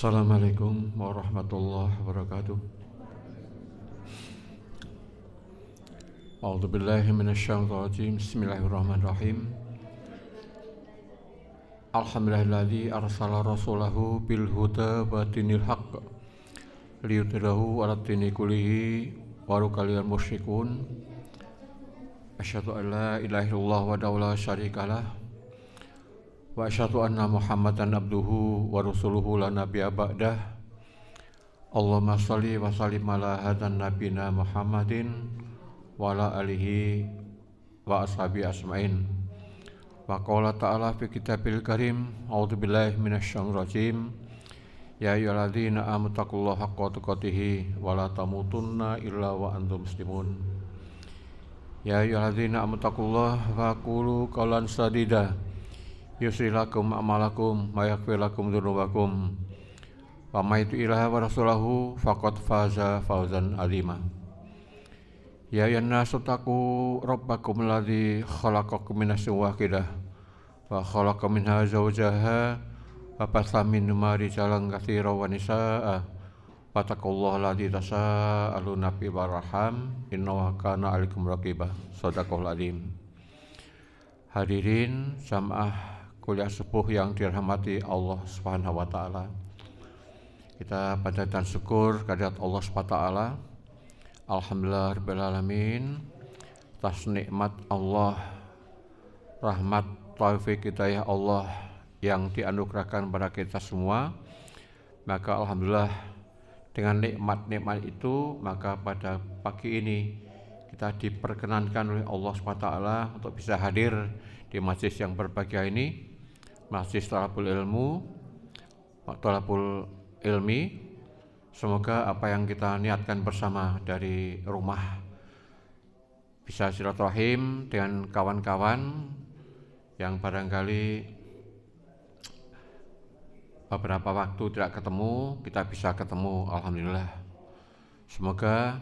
Assalamualaikum warahmatullahi wabarakatuh. A'udzubillahi minasyaitonirrajim. Bismillahirrahmanirrahim. Alhamdulillahilladzi arsala rasulahu bil huda wa dinil haqq liyudhhirahu 'ala dini kullihi walau karihal musyrikun. Asyhadu an la ilaha illallah wahdahu la syarikalah wa asyhadu anna Muhammadan abduhu wa rasuluhu la nabiyya ba'dah. Allahumma shalli wa sallim ala hadan nabiyina Muhammadin wa ala alihi wa ashabi asma'in. Wa qala ta'ala fi kitabil karim, a'udzubillahi minasyaitonir rajim. Ya ayyuhalladzina amanu taqullaha haqqa tuqatih wa la tamutunna illa wa antum muslimun. Ya ayyuhalladzina amanu taqullaha wa qulu qawlan sadida yusri lakum a'malakum wa yaghfir lakum dzunubakum wa may yuti' Allaha wa rasulahu faqad faza fawzan 'azima. Ya ayyuhan nasu taqu rabbakum alladzi khalaqakum min nafsin wahidah wa khalaqa minha zawjaha wa batha minhuma rijalan katsiran wa nisaa'a wattaqullaha alladzi tasaaluna bihi wal arham innahu kana 'alaikum raqiba. Shadaqallahul 'azim. Hadirin jamaah kuliah subuh yang dirahmati Allah Subhanahu wa taala. Kita panjatkan syukur kehadirat Allah Subhanahu wa taala. Alhamdulillah rabbil alamin atas nikmat Allah, rahmat, taufik hidayah Allah yang dianugerahkan kepada kita semua. Maka alhamdulillah dengan nikmat-nikmat itu, maka pada pagi ini kita diperkenankan oleh Allah Subhanahu wa taala untuk bisa hadir di majelis yang berbahagia ini, majelis Thalabul Ilmi. Semoga apa yang kita niatkan bersama dari rumah bisa silaturahim dengan kawan-kawan yang barangkali beberapa waktu tidak ketemu, kita bisa ketemu, alhamdulillah. Semoga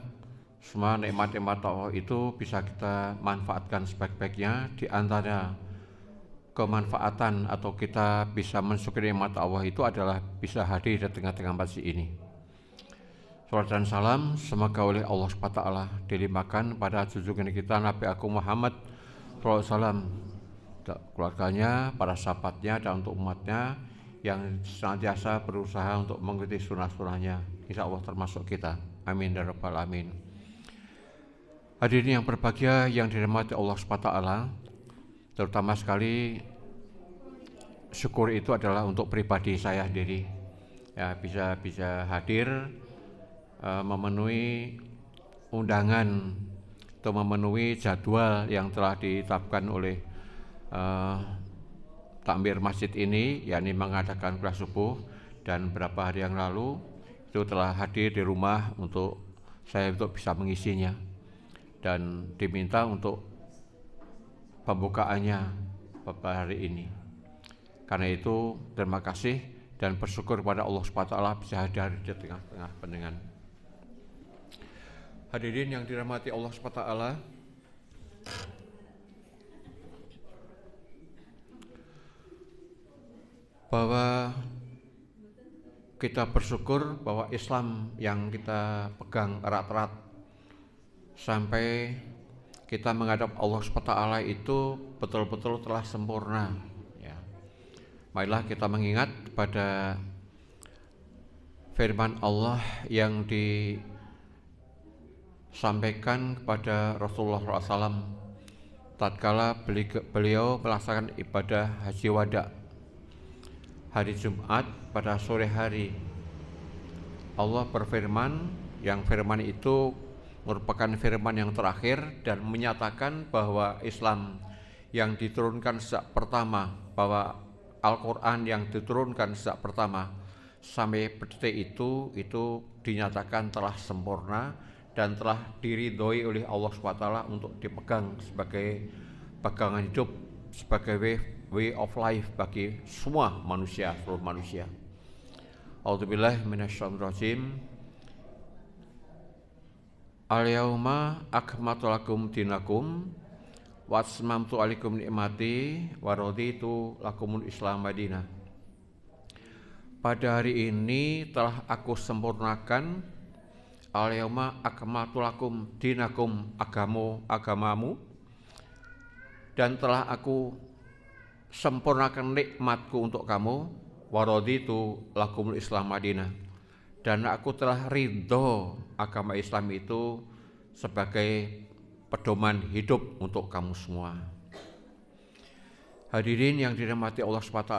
semua nikmat-nikmat Allah itu bisa kita manfaatkan sebaik-baiknya. Di antara kemanfaatan atau kita bisa mensyukuri nikmat Allah itu adalah bisa hadir di tengah-tengah masjid ini. Salam dan salam semoga oleh Allah SWT dilimpahkan pada junjungan kita Nabi Agung Muhammad SAW, keluarganya, para sahabatnya, dan untuk umatnya yang senantiasa berusaha untuk mengikuti sunnah-sunnahnya. Insya Allah termasuk kita. Amin ya rabbal alamin. Hadirin yang berbahagia yang dirahmati Allah SWT, terutama sekali syukur itu adalah untuk pribadi saya sendiri, ya, bisa hadir memenuhi undangan atau memenuhi jadwal yang telah ditetapkan oleh takmir masjid ini, yakni mengadakan kuliah subuh, dan beberapa hari yang lalu itu telah hadir di rumah untuk saya untuk bisa mengisinya dan diminta untuk pembukaannya pada hari ini. Karena itu terima kasih dan bersyukur kepada Allah SWT bisa hadir di tengah-tengah pendengar. Hadirin yang dirahmati Allah SWT, bahwa kita bersyukur bahwa Islam yang kita pegang erat-erat sampai kita menghadap Allah SWT itu betul-betul telah sempurna, ya. Marilah kita mengingat pada firman Allah yang disampaikan kepada Rasulullah SAW tatkala beliau melaksanakan ibadah haji wada hari Jumat pada sore hari. Allah berfirman, yang firman itu merupakan firman yang terakhir dan menyatakan bahwa Islam yang diturunkan sejak pertama, bahwa Al-Quran yang diturunkan sejak pertama sampai detik itu dinyatakan telah sempurna dan telah diridhoi oleh Allah SWT untuk dipegang sebagai pegangan hidup, sebagai way of life bagi semua manusia, seluruh manusia. A'udzubillahi minasyaitonir rajim. Al-yauma akmaltu lakum dinakum wa atmamtu alaikum ni'mati wa raditu lakumul Islam madinah. pada hari ini telah aku sempurnakan al-yauma akmaltu lakum dinakum agamamu, dan telah aku sempurnakan nikmatku untuk kamu, waraditu lakumul Islam madinah, dan aku telah ridho agama Islam itu sebagai pedoman hidup untuk kamu semua. Hadirin yang dirahmati Allah SWT,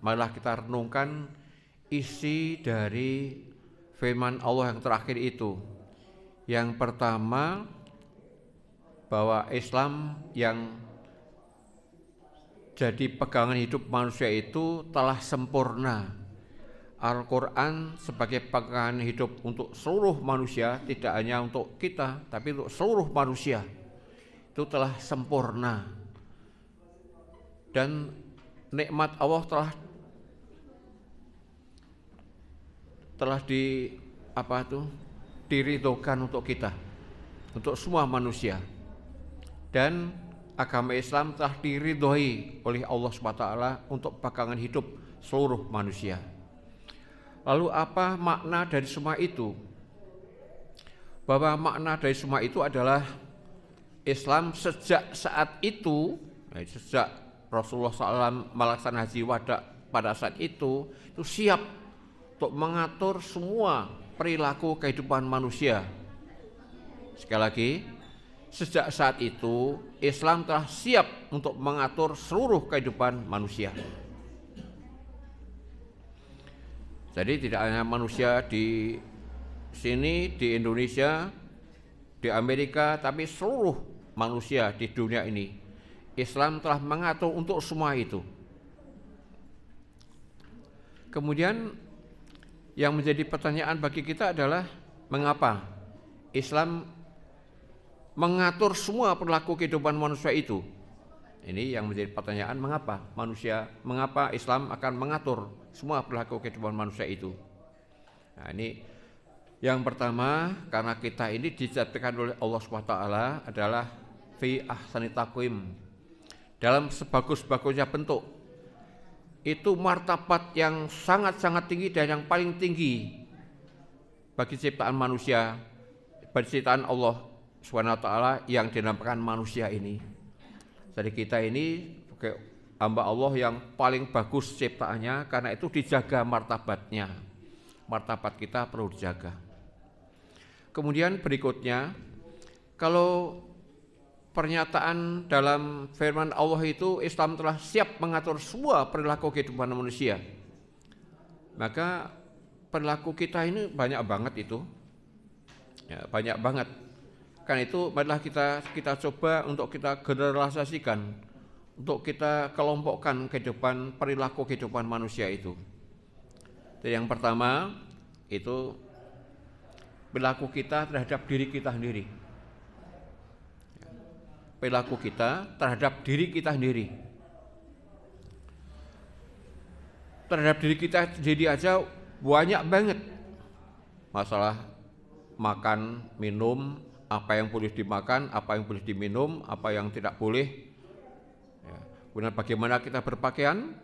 marilah kita renungkan isi dari firman Allah yang terakhir itu. Yang pertama, bahwa Islam yang jadi pegangan hidup manusia itu telah sempurna. Al-Quran sebagai pegangan hidup untuk seluruh manusia, tidak hanya untuk kita, tapi untuk seluruh manusia, itu telah sempurna. Dan nikmat Allah telah diridhokan untuk kita, untuk semua manusia. Dan agama Islam telah diridhoi oleh Allah SWT untuk pegangan hidup seluruh manusia. Lalu apa makna dari semua itu? Bahwa makna dari semua itu adalah Islam sejak saat itu, sejak Rasulullah SAW melaksanakan haji wada pada saat itu siap untuk mengatur semua perilaku kehidupan manusia. Sekali lagi, sejak saat itu Islam telah siap untuk mengatur seluruh kehidupan manusia. Jadi tidak hanya manusia di sini, di Indonesia, di Amerika, tapi seluruh manusia di dunia ini. Islam telah mengatur untuk semua itu. Kemudian yang menjadi pertanyaan bagi kita adalah mengapa Islam mengatur semua perilaku kehidupan manusia itu? Ini yang menjadi pertanyaan, mengapa Islam akan mengatur semua perilaku kehidupan manusia itu? Nah, ini yang pertama, karena kita ini dijadikan oleh Allah SWT adalah fi ahsani taqwim, dalam sebagus-bagusnya bentuk. Itu martabat yang sangat-sangat tinggi dan yang paling tinggi bagi ciptaan manusia, bagi ciptaan Allah SWT yang dinamakan manusia ini. Jadi kita ini sebagai hamba Allah yang paling bagus ciptaannya, karena itu dijaga martabatnya. Martabat kita perlu dijaga. Kemudian berikutnya, kalau pernyataan dalam firman Allah itu Islam telah siap mengatur semua perilaku kehidupan manusia, maka perilaku kita ini banyak banget itu, ya, banyak banget. Karena itu marilah kita coba untuk kita generalisasikan, untuk kita kelompokkan perilaku kehidupan manusia itu. Jadi yang pertama itu perilaku kita terhadap diri kita sendiri. Perilaku kita terhadap diri kita sendiri. Terhadap diri kita sendiri aja banyak banget masalah makan, minum, apa yang boleh dimakan, apa yang boleh diminum, apa yang tidak boleh. Ya. Kemudian bagaimana kita berpakaian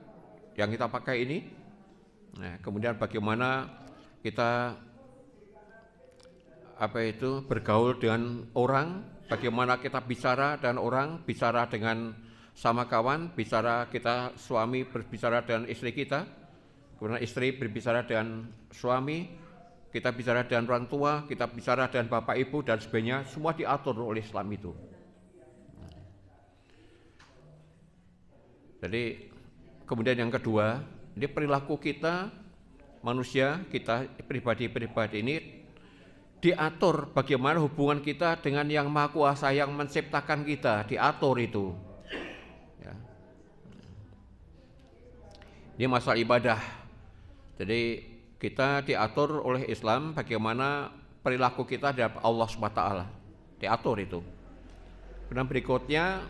yang kita pakai ini. Nah, kemudian bagaimana kita bergaul dengan orang. Bagaimana kita bicara dengan orang, bicara dengan sama kawan, bicara kita suami berbicara dengan istri kita, kemudian istri berbicara dengan suami, kita bicara dengan orang tua, kita bicara dengan bapak ibu dan sebagainya, semua diatur oleh Islam itu. Jadi kemudian yang kedua, ini perilaku kita manusia, kita pribadi-pribadi ini diatur bagaimana hubungan kita dengan Yang Maha Kuasa yang menciptakan kita, diatur itu. Ya. Ini masalah ibadah. Jadi kita diatur oleh Islam bagaimana perilaku kita terhadap Allah SWT, diatur itu. Kemudian berikutnya,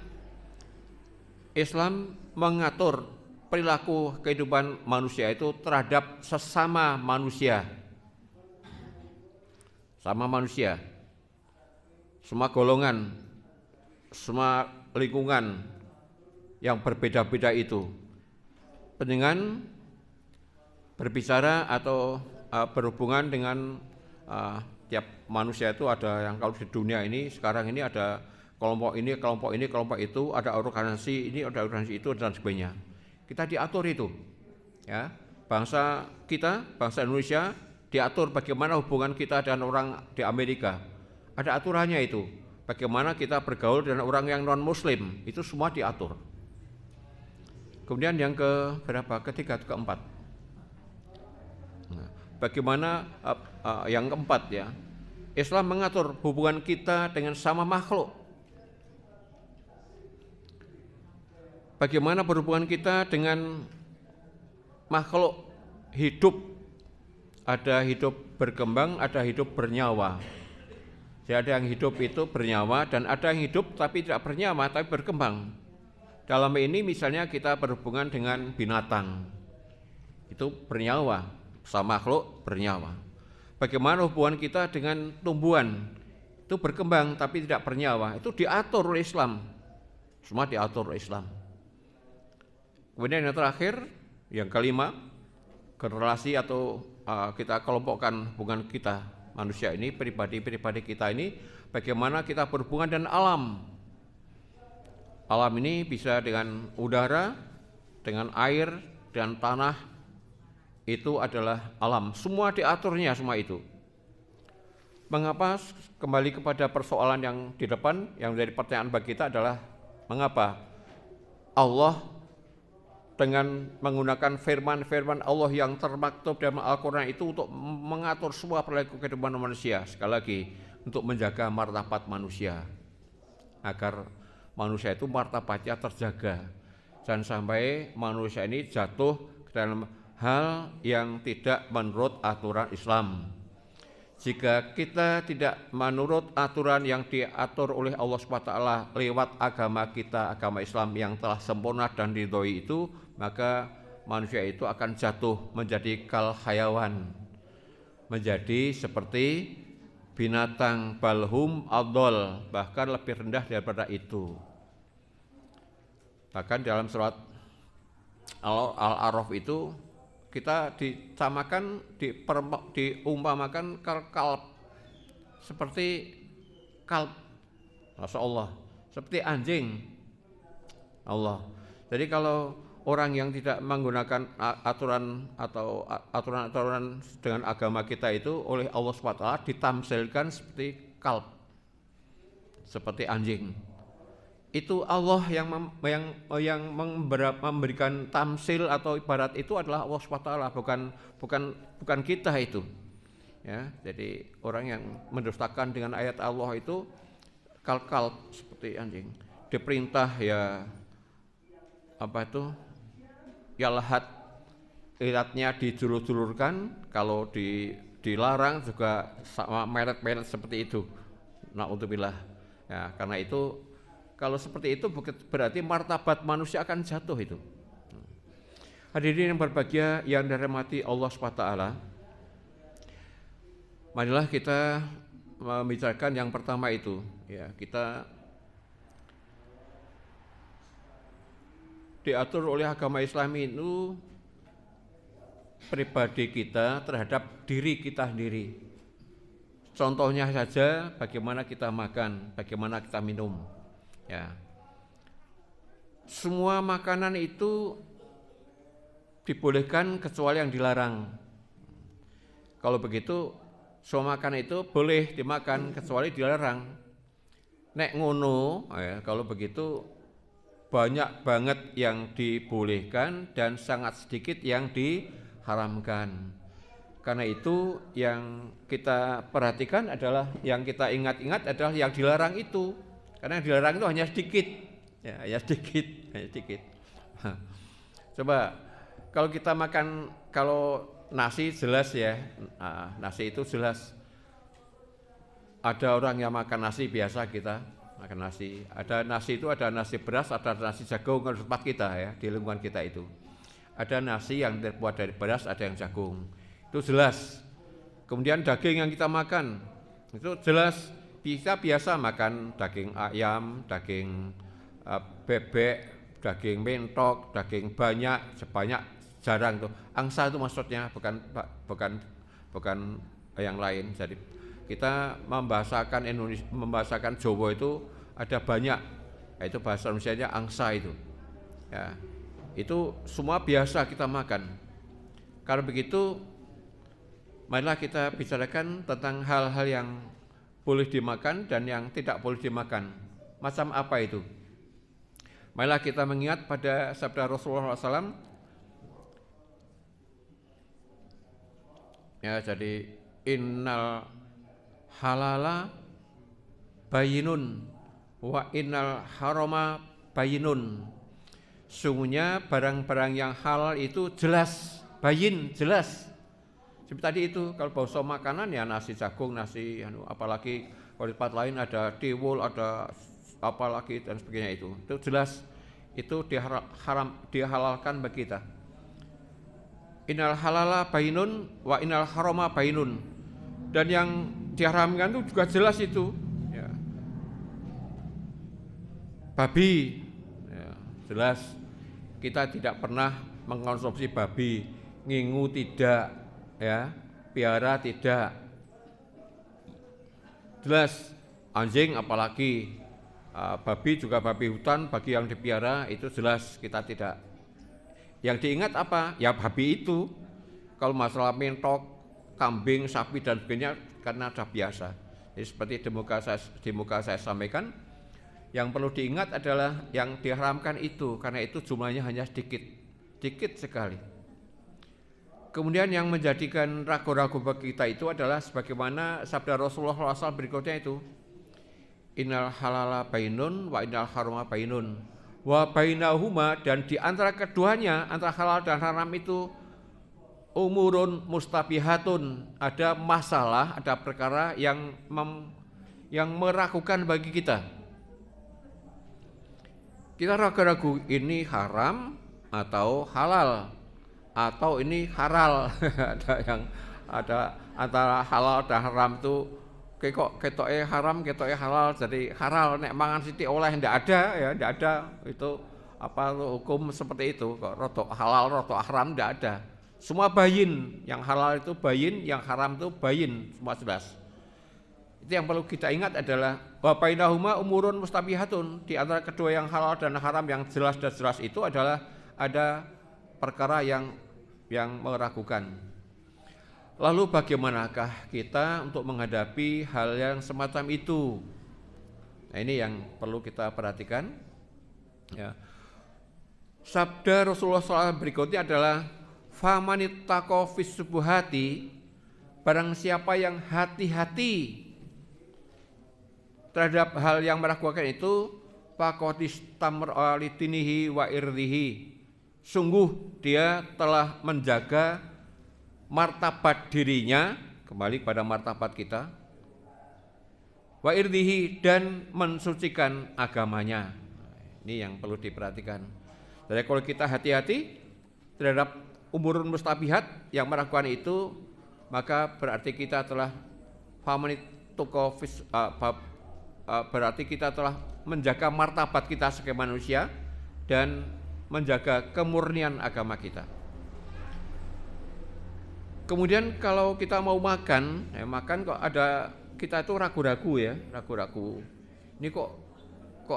Islam mengatur perilaku kehidupan manusia itu terhadap sesama manusia. Sama manusia, semua golongan, semua lingkungan yang berbeda-beda itu, dengan berbicara atau berhubungan dengan tiap manusia itu ada yang kalau di dunia ini sekarang ini ada kelompok ini, kelompok ini, kelompok itu, ada organisasi ini, ada organisasi itu dan sebagainya. Kita diatur itu, ya. Bangsa kita, bangsa Indonesia diatur bagaimana hubungan kita dengan orang di Amerika. Ada aturannya itu. Bagaimana kita bergaul dengan orang yang non-Muslim, itu semua diatur. Kemudian yang ketiga, keempat. Nah, bagaimana yang keempat ya, Islam mengatur hubungan kita dengan sama makhluk. Bagaimana berhubungan kita dengan makhluk hidup. Ada hidup berkembang, ada hidup bernyawa. Jadi ada yang hidup itu bernyawa dan ada yang hidup tapi tidak bernyawa tapi berkembang. Dalam ini misalnya kita berhubungan dengan binatang. Itu bernyawa, sama makhluk bernyawa. Bagaimana hubungan kita dengan tumbuhan? Itu berkembang tapi tidak bernyawa. Itu diatur oleh Islam. Semua diatur oleh Islam. Kemudian yang terakhir, yang kelima, relasi atau kita kelompokkan hubungan kita manusia ini, pribadi-pribadi kita ini, bagaimana kita berhubungan dengan alam. Alam ini bisa dengan udara, dengan air, dan tanah, itu adalah alam. Semua diaturnya, semua itu. Mengapa, kembali kepada persoalan yang di depan, yang menjadi pertanyaan bagi kita adalah, mengapa Allah dengan menggunakan firman-firman Allah yang termaktub dalam Al-Quran itu untuk mengatur semua perilaku kehidupan manusia. Sekali lagi, untuk menjaga martabat manusia. Agar manusia itu martabatnya terjaga. Jangan sampai manusia ini jatuh ke dalam hal yang tidak menurut aturan Islam. Jika kita tidak menurut aturan yang diatur oleh Allah SWT lewat agama kita, agama Islam yang telah sempurna dan diridhoi itu, maka manusia itu akan jatuh menjadi kal hayawan, menjadi seperti binatang, balhum adol, bahkan lebih rendah daripada itu. Bahkan dalam surat Al-A'raf itu kita disamakan, diumpamakan kalb, seperti kalb, Masya Allah, seperti anjing Allah. Jadi kalau orang yang tidak menggunakan aturan atau aturan-aturan dengan agama kita itu oleh Allah SWT ditamsilkan seperti kalb, seperti anjing. Itu Allah yang memberikan tamsil atau ibarat itu adalah Allah SWT, bukan kita itu. Ya, jadi orang yang mendustakan dengan ayat Allah itu kalb seperti anjing. Diperintah ya ya lahat, iratnya dijulur-julurkan. Kalau dilarang juga sama meret-meret seperti itu. Na'udzubillah. Ya, karena itu kalau seperti itu berarti martabat manusia akan jatuh itu. Hadirin yang berbahagia yang dirahmati Allah SWT, marilah kita membicarakan yang pertama itu. Ya, kita diatur oleh agama Islam itu pribadi kita terhadap diri kita sendiri. Contohnya saja bagaimana kita makan, bagaimana kita minum. Ya, semua makanan itu dibolehkan kecuali yang dilarang. Kalau begitu, semua makanan itu boleh dimakan kecuali dilarang. Nek ngono, ya, kalau begitu banyak banget yang dibolehkan dan sangat sedikit yang diharamkan. Karena itu yang kita perhatikan adalah, yang kita ingat-ingat adalah yang dilarang itu. Karena yang dilarang itu hanya sedikit, ya, hanya sedikit. Coba kalau kita makan, kalau nasi jelas ya, nasi itu jelas. Ada orang yang makan nasi biasa, kita makan nasi. Ada nasi itu ada nasi beras, ada nasi jagung di tempat kita ya, di lingkungan kita itu. Ada nasi yang terbuat dari beras, ada yang jagung. Itu jelas. Kemudian daging yang kita makan itu jelas. Kita biasa makan daging ayam, daging bebek, daging mentok, daging banyak, sebanyak jarang tuh. Angsa itu maksudnya bukan yang lain. Jadi kita membahasakan Indonesia, membahasakan Jawa itu ada banyak. Itu bahasa Indonesianya angsa itu. Ya, itu semua biasa kita makan. Kalau begitu, marilah kita bicarakan tentang hal-hal yang boleh dimakan dan yang tidak boleh dimakan. Macam apa itu? Marilah kita mengingat pada sabda Rasulullah SAW. Ya, jadi innal halala bayinun wa innal harama bayinun. Sungguhnya barang-barang yang halal itu jelas, bayin, jelas. Seperti tadi itu, kalau bahasa makanan ya nasi jagung, nasi, apalagi kalau di tempat lain ada tiwul, ada apalagi dan sebagainya itu jelas, itu dihalalkan bagi kita. Innal halala bainun wa innal harama bainun. Dan yang diharamkan itu juga jelas itu. Ya. Babi, ya, jelas. Kita tidak pernah mengkonsumsi babi, ngingu tidak, ya, piara tidak. Jelas, anjing apalagi, babi juga babi hutan bagi yang dipiara itu jelas kita tidak. Yang diingat apa? Ya babi itu. Kalau masalah mentok, kambing, sapi dan sebagainya karena sudah biasa. Jadi seperti di muka saya sampaikan, yang perlu diingat adalah yang diharamkan itu, karena itu jumlahnya hanya sedikit sekali. Kemudian yang menjadikan ragu-ragu bagi kita itu adalah sebagaimana sabda Rasulullah SAW berikutnya itu, innal halala bainun wa innal harama bainun wa bainahuma, dan di antara keduanya, antara halal dan haram itu umurun mustabihatun, ada masalah, ada perkara yang meragukan bagi kita. Kita ragu-ragu ini haram atau halal, atau ini haral. ada antara halal dan haram itu ketoke haram, ketoke halal, jadi halal nek mangan sithik oleh ndak ada, ya ndak ada itu apa hukum seperti itu. Kok rotok halal rotok haram ndak ada. Semua bayin, yang halal itu bayin, yang haram itu bayin, semua jelas. Itu yang perlu kita ingat adalah wa bainahuma umurun mustabihatun, di antara kedua yang halal dan haram yang jelas dan jelas itu adalah ada perkara yang meragukan. Lalu bagaimanakah kita untuk menghadapi hal yang semacam itu? Nah, ini yang perlu kita perhatikan. Ya. Sabda Rasulullah SAW berikutnya adalah famanittaqo fis subuhati, barang siapa yang hati-hati terhadap hal yang meragukan itu, faqadistamra litinihi wa irdihi, sungguh dia telah menjaga martabat dirinya, kembali pada martabat kita, wa irdihi, dan mensucikan agamanya. Ini yang perlu diperhatikan. Jadi kalau kita hati-hati terhadap umurun mustabihat yang meragukan itu, maka berarti kita telah berarti kita telah menjaga martabat kita sebagai manusia dan menjaga kemurnian agama kita. Kemudian kalau kita mau makan kok ada, kita itu ragu-ragu ya, ragu-ragu. Ini kok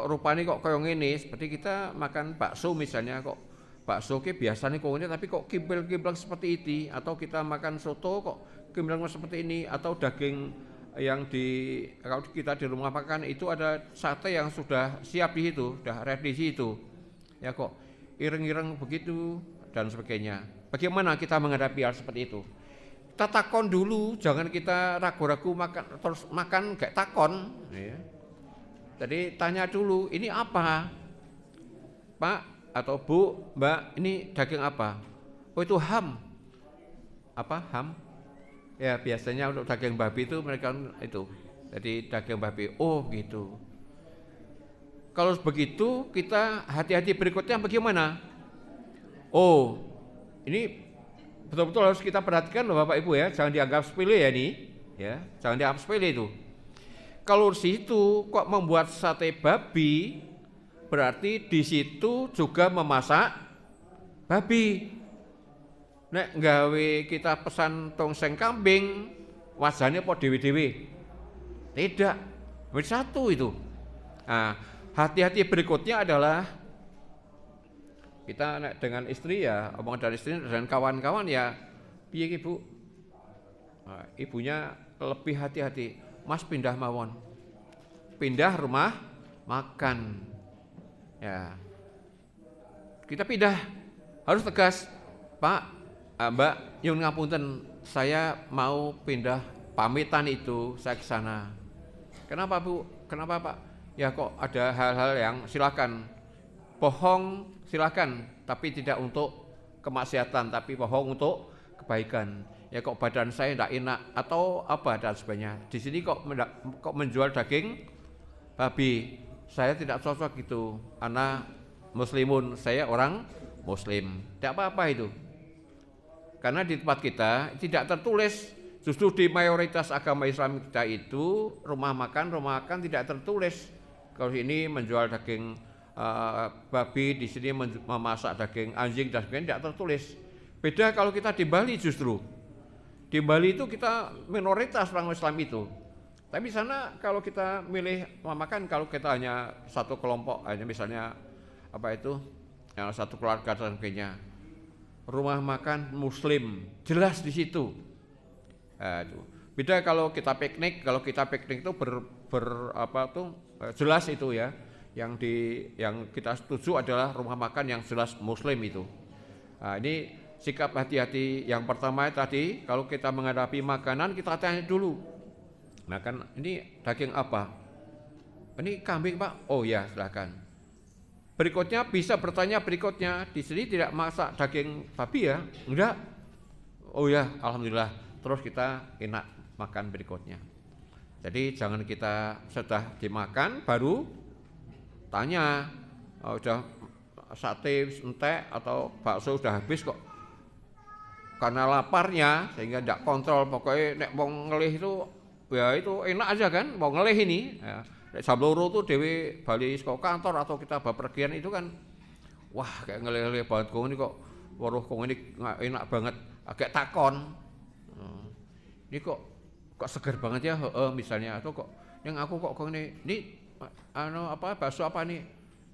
rupanya kok kayak ngene, seperti kita makan bakso misalnya, kok bakso ke biasanya kok ini tapi kok kimpil-kimpil seperti ini, atau kita makan soto kok kimpil seperti ini, atau daging yang kalau kita di rumah makan itu ada sate yang sudah siap di situ, sudah ready di situ. Ya kok ireng-ireng begitu dan sebagainya. Bagaimana kita menghadapi hal seperti itu? Kita takon dulu, jangan kita ragu-ragu terus makan gak takon. Ya. Jadi tanya dulu, ini apa, Pak atau Bu, Mbak, ini daging apa? Oh itu ham. Apa ham? Ya biasanya untuk daging babi itu mereka itu. Jadi daging babi, oh gitu. Kalau begitu kita hati-hati berikutnya bagaimana? Oh ini betul-betul harus kita perhatikan loh Bapak Ibu ya, jangan dianggap sepele ya ini, ya jangan dianggap sepele itu. Kalau di situ kok membuat sate babi, berarti di situ juga memasak babi. Nek gawe kita pesan tongseng kambing, wajahnya kok dewe-dewe. Tidak, satu itu. Nah, hati-hati berikutnya adalah kita dengan istri ya, omongan dari istri dan kawan-kawan ya, piye ibu, nah, ibunya lebih hati-hati. Mas pindah mawon, pindah rumah makan, ya. Kita pindah, harus tegas, Pak. Mbak, nyuwun ngapunten, saya mau pindah pamitan itu, saya ke sana. Kenapa Bu? Kenapa Pak? Ya kok ada hal-hal yang silakan. Bohong silakan, tapi tidak untuk kemaksiatan, tapi bohong untuk kebaikan. Ya kok badan saya tidak enak atau apa dan sebagainya. Di sini kok menjual daging babi. Saya tidak cocok gitu. Anak muslimun, saya orang muslim. Tidak apa-apa itu. Karena di tempat kita tidak tertulis, justru di mayoritas agama Islam kita itu rumah makan tidak tertulis. Kalau ini menjual daging babi, di sini memasak daging anjing dan sebagainya tidak tertulis. Beda kalau kita di Bali justru. Di Bali itu kita minoritas orang Islam itu. Tapi sana kalau kita milih makan, kalau kita hanya satu kelompok, hanya misalnya apa itu, satu keluarga dan sebagainya. Rumah makan muslim jelas di situ. Beda kalau kita piknik itu jelas itu ya. Yang kita setuju adalah rumah makan yang jelas muslim itu. Nah, ini sikap hati-hati yang pertama tadi, kalau kita menghadapi makanan kita tanya dulu. Makan ini daging apa? Ini kambing Pak. Oh ya, silakan. Berikutnya bisa bertanya berikutnya, di sini tidak masak daging babi ya? Enggak. Oh ya, alhamdulillah. Terus kita enak makan berikutnya. Jadi jangan kita sudah dimakan baru tanya, oh, udah sate entek atau bakso sudah habis kok. Karena laparnya sehingga tidak kontrol, pokoknya nek mau ngelih itu ya itu enak aja kan, mau ngelih ini. Ya. Jam loro tuh dewe bali saka kantor atau kita bepergian itu kan, wah kayak ngelih-ngelih banget kok ini kok, waduh kok ini enak banget, agak takon, ini kok seger banget ya, misalnya, atau kok yang aku kok ini bakso apa nih?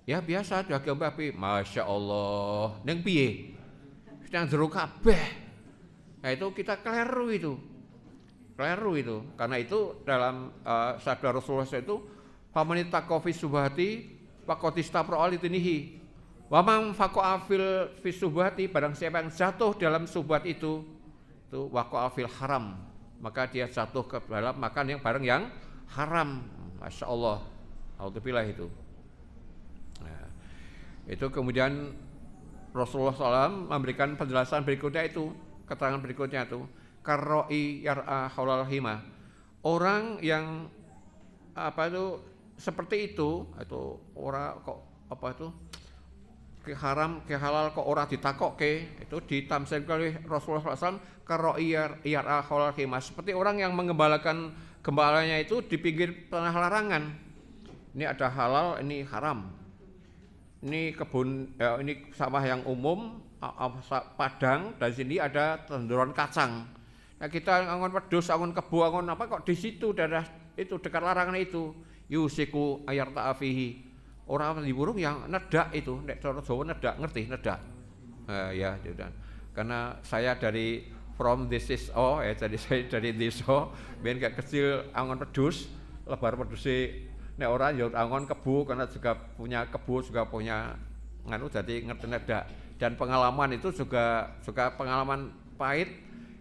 Ya biasa daging babi, masya Allah, neng piye, yang jero kabeh, nah itu kita keliru itu, karena itu dalam sabda Rasulullah itu. Faman ittaqa fi subhati faqad istabra alitinihi. Wa man faqa'a fi subhati, barang siapa yang jatuh dalam subhat itu waqa'a fil haram, maka dia jatuh ke dalam makan yang barang yang haram. Masya Allah. Alhamdulillah itu. Nah, itu kemudian Rasulullah SAW memberikan penjelasan berikutnya itu, keterangan berikutnya itu, karroi yar'a haulal hima. Orang yang seperti itu orang kok ke haram ke halal kok ora ditakokke, itu ditamsilkan oleh Rasulullah SAW karro'iyar halal khimah, seperti orang yang mengembalakan gembalanya itu di pinggir tanah larangan. Ini ada halal, ini haram. Ini kebun, ini sawah yang umum, padang, dan sini ada tanduran kacang. Nah kita angon wedhus, angon kebu, angon apa kok di situ daerah itu dekat larangan itu. Yusiku ayar ta'afihi, orang di burung yang nedak itu, nek cara Jawa nedak, ngerti nedak? Ya, karena saya dari from this is jadi saya dari desa, biar gak kecil angon pedus, lebar pedusnya, nek orang ya angon kebu, karena juga punya kebu, juga punya jadi ngerti nedak. Dan pengalaman itu juga pengalaman pahit,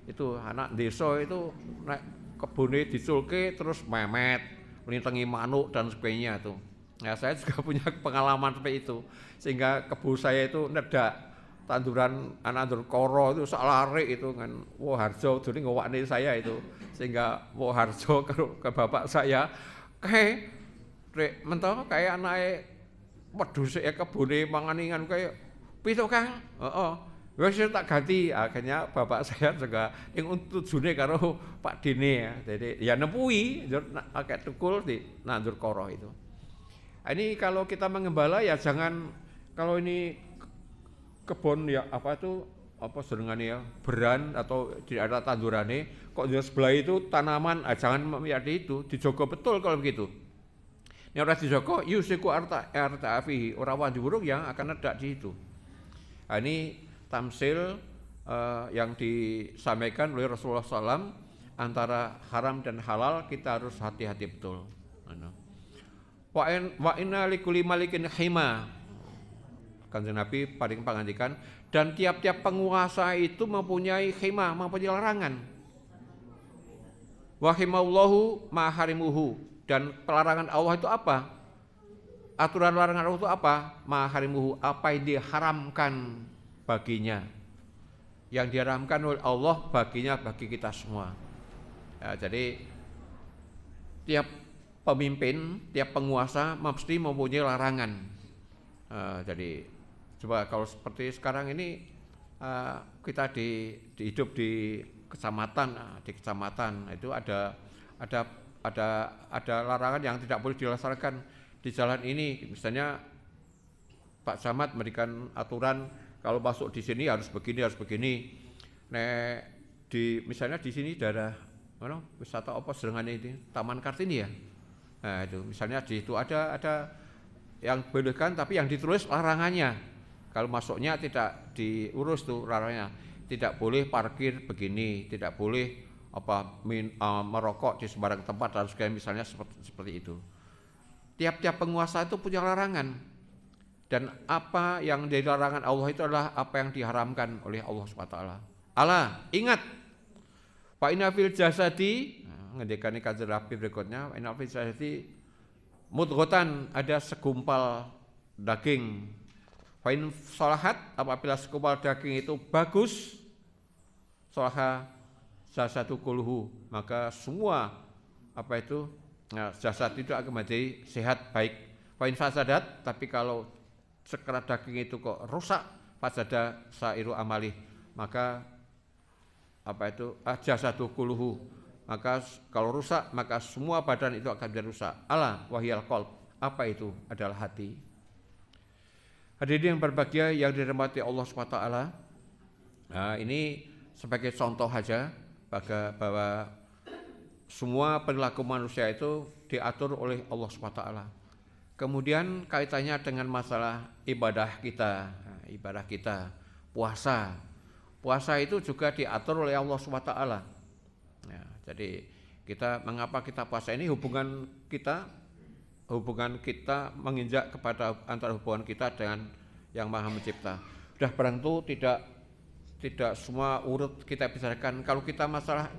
itu anak desa itu nek kebune diculke terus memet, melintangi manuk dan sebagainya itu. Ya saya juga punya pengalaman seperti itu, sehingga kebu saya itu nedak tanduran anandur koro itu salare itu kan, Woharjo jadi ngowakne saya itu, sehingga Woharjo ke bapak saya kayak mentah kayak anake wedhus ya kebune manganingan kayak pitu Kang, wis tak ganti. Akhirnya bapak saya juga yang tujune karo Pak Dene ya. Jadi ya nepui akeh tukul di nandur koro itu. Ini kalau kita mengembala ya jangan, kalau ini kebun ya apa itu apa senengane ya, beran atau tidak ada tandurane, kok di sebelah itu tanaman, jangan menjadi itu, dijogo betul kalau begitu. Ini orang dijogo, yusiku arta afihi, orang wandi burung yang akan ada di itu. Nah, ini tamsil yang disampaikan oleh Rasulullah SAW antara haram dan halal kita harus hati-hati betul. Wa inna likulli malikin hima. Kanjeng Nabi paling pangandikan, dan tiap-tiap penguasa itu mempunyai hima, mempunyai larangan. Wa himallahu ma harimuhu, dan pelarangan Allah itu apa? Aturan larangan Allah itu apa? Ma harimuhu, apa yang diharamkan baginya. Yang diharamkan oleh Allah baginya, bagi kita semua. Ya, jadi tiap pemimpin, tiap penguasa mesti mempunyai larangan. Jadi coba kalau seperti sekarang ini kita hidup di kecamatan, itu ada larangan yang tidak boleh dilaksanakan di jalan ini. Misalnya Pak Camat memberikan aturan kalau masuk di sini harus begini. Misalnya di sini daerah wisata apa sedangane itu Taman Kartini ya. Nah itu misalnya di itu ada yang bolehkan, tapi yang ditulis larangannya. Kalau masuknya tidak diurus tuh larangannya. Tidak boleh parkir begini, tidak boleh merokok di sembarang tempat dan sebagainya, misalnya seperti itu. Tiap-tiap penguasa itu punya larangan. Dan apa yang dari larangan Allah itu adalah apa yang diharamkan oleh Allah SWT. Allah, ingat, fa inna fil jasadi, ngendikane Kanjeng Nabi berikutnya, inna fil jasadi mudghatan, ada segumpal daging. Fa in salahat, apabila segumpal daging itu bagus, salaha jasadu kulluhu, maka semua jasad itu akan menjadi sehat baik. Fa in fasadat, tapi kalau sekerat daging itu kok rusak, fasada sairu amalih, maka jasadu kulluhu, maka kalau rusak maka semua badan itu akan menjadi rusak. Ala wahyal qalb, apa itu? Adalah hati. Hadirin yang berbahagia yang dirahmati Allah SWT. Nah, ini sebagai contoh saja bahwa semua perilaku manusia itu diatur oleh Allah SWT. Kemudian kaitannya dengan masalah ibadah kita, puasa itu juga diatur oleh Allah SWT. Ya, jadi mengapa kita puasa ini hubungan kita menginjak kepada antara hubungan kita dengan Yang Maha Mencipta. Sudah barang itu tidak semua urut kita bicarakan. Kalau kita masalah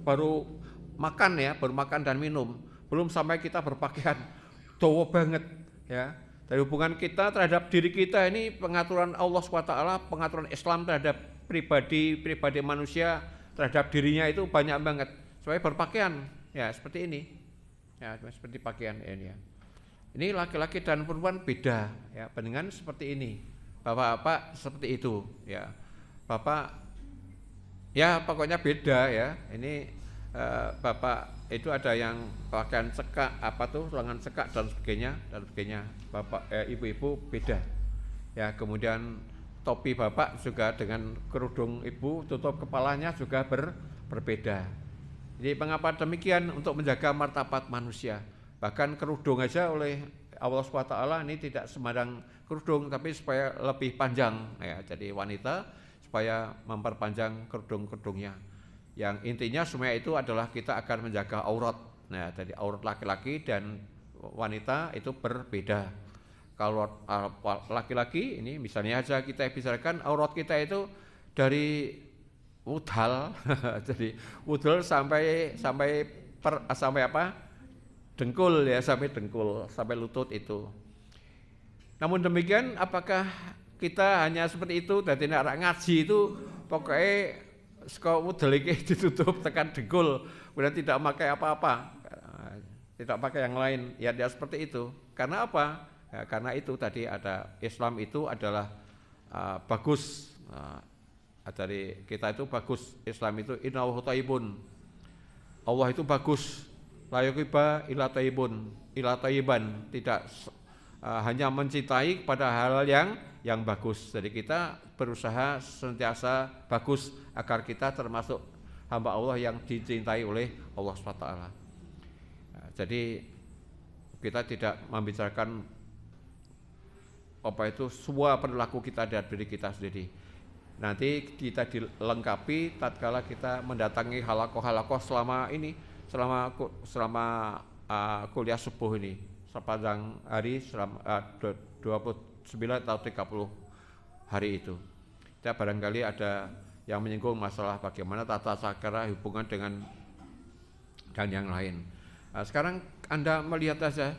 baru makan dan minum, belum sampai kita berpakaian. Dawa banget ya. Dari hubungan kita terhadap diri kita ini, pengaturan Allah SWT, pengaturan Islam terhadap pribadi manusia terhadap dirinya itu banyak banget. Supaya berpakaian ya seperti ini. Ya, seperti pakaian ini ya. Ini laki-laki dan perempuan beda ya, dengan seperti ini. Bapak-bapak seperti itu ya. Bapak ya pokoknya beda ya. Ini bapak itu ada yang pakaian cekak, lengan cekak dan sebagainya. Bapak ibu-ibu beda. Ya, kemudian topi bapak juga dengan kerudung ibu tutup kepalanya juga berbeda. Jadi mengapa demikian? Untuk menjaga martabat manusia. Bahkan kerudung aja oleh Allah SWT ini tidak sembarang kerudung, tapi supaya lebih panjang ya. Jadi wanita supaya memperpanjang kerudungnya. Yang intinya semua itu adalah kita akan menjaga aurat. Nah, jadi aurat laki-laki dan wanita itu berbeda. Kalau laki-laki ini misalnya aja kita bicarakan aurat kita itu dari udal, jadi udal sampai dengkul ya, sampai lutut itu. Namun demikian, apakah kita hanya seperti itu? Dari ngaji itu pokoknya sekolah udal ini ditutup tekan dengkul, kemudian tidak pakai apa-apa, tidak pakai yang lain, ya dia seperti itu. Karena apa? Ya, karena itu tadi ada Islam itu adalah bagus. Dari kita itu bagus. Islam itu innahu thayyibun. Allah itu bagus. La yuhibbu illa thayyiban, tidak hanya mencintai pada hal yang bagus. Jadi kita berusaha sentiasa bagus agar kita termasuk hamba Allah yang dicintai oleh Allah SWT. Jadi kita tidak membicarakan semua perilaku kita dari diri kita sendiri. Nanti kita dilengkapi tatkala kita mendatangi halakoh selama kuliah subuh ini, sepanjang hari selama 29 atau 30 hari itu. Kita barangkali ada yang menyinggung masalah bagaimana tata cara hubungan dengan yang lain. Sekarang Anda melihat saja,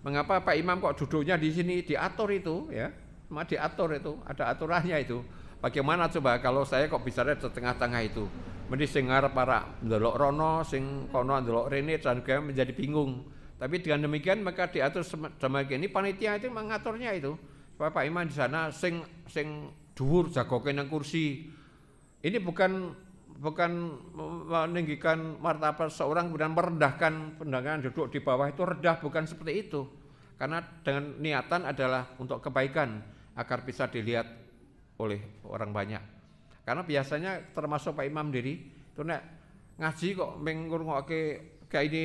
mengapa Pak Imam kok duduknya di sini diatur itu, ya? Cuma diatur itu, ada aturannya itu. Bagaimana coba kalau saya kok bicara di tengah-tengah itu? Mesti sing ngarep para ndelok rono, sing kono ndelok rene, dan menjadi bingung. Tapi dengan demikian maka diatur demikian. Ini panitia itu mengaturnya itu. Supaya Pak Imam di sana sing dhuwur jagoke nang kursi. Ini bukan meninggikan martabat seorang kemudian merendahkan pendangan duduk di bawah itu rendah, bukan seperti itu. Karena dengan niatan adalah untuk kebaikan agar bisa dilihat oleh orang banyak. Karena biasanya termasuk Pak Imam diri itu nek ngaji kok ngrungokke kayak ini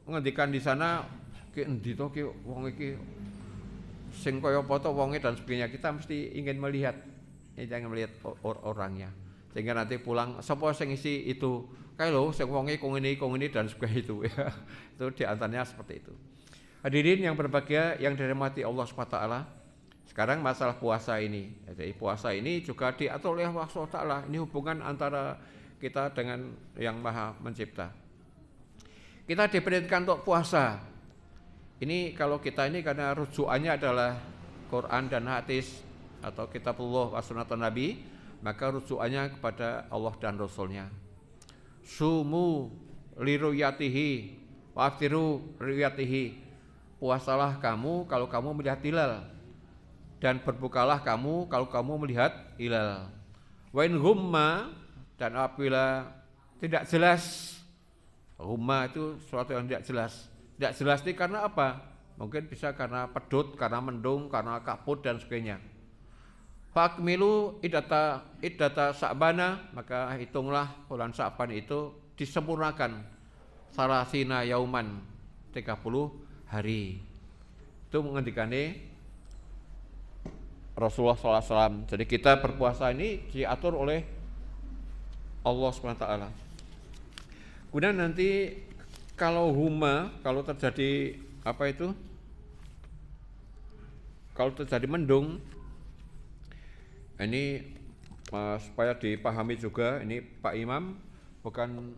ngendikan di sana ki endi to ki wong iki sing kaya apa to wonge dan sebagainya. Kita mesti ingin melihat orangnya. Sehingga nanti pulang sapa sing isi itu kae lho sing wonge kok ngene dan sebagainya itu ya. Itu diantaranya seperti itu. Hadirin yang berbahagia yang dirahmati Allah SWT. Sekarang masalah puasa ini. Jadi puasa ini juga diatur oleh Allah SWT. Ini hubungan antara kita dengan yang Maha Mencipta. Kita diperintahkan untuk puasa. Ini kalau kita ini karena rujukannya adalah Quran dan hadis atau kitabullah wa sunnatun Nabi, maka rujukannya kepada Allah dan Rasulnya. Sumu liruyatihi waftiru liruyatihi. Puasalah kamu kalau kamu melihat hilal, dan berbukalah kamu kalau kamu melihat hilal. Wa in humma, dan apabila tidak jelas, humma itu sesuatu yang tidak jelas. Tidak jelas ini karena apa? Mungkin bisa karena pedut, karena mendung, karena kabut dan sebagainya. Fakmilu iddata Sa'bana, maka hitunglah bulan Sa'ban itu disempurnakan salasina yauman, 30 hari. Itu mengendikane Rasulullah SAW. Jadi kita berpuasa ini diatur oleh Allah SWT. Kemudian nanti kalau terjadi kalau terjadi mendung, ini supaya dipahami juga, ini Pak Imam bukan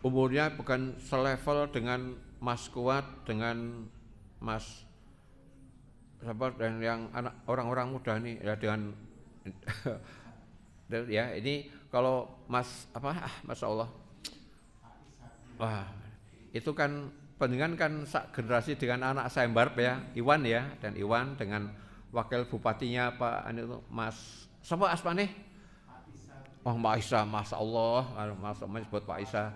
umurnya bukan selevel dengan Mas Kuat, dengan Mas dan yang orang-orang muda nih ya, dengan ya ini kalau Mas Masya Allah, wah itu kan pendengan kan generasi dengan anak saya Barb ya, Iwan ya, dan Iwan dengan wakil bupatinya Pak Mas siapa asmane? Oh Mbak Isa, Masya Allah, menyebut Pak Isa.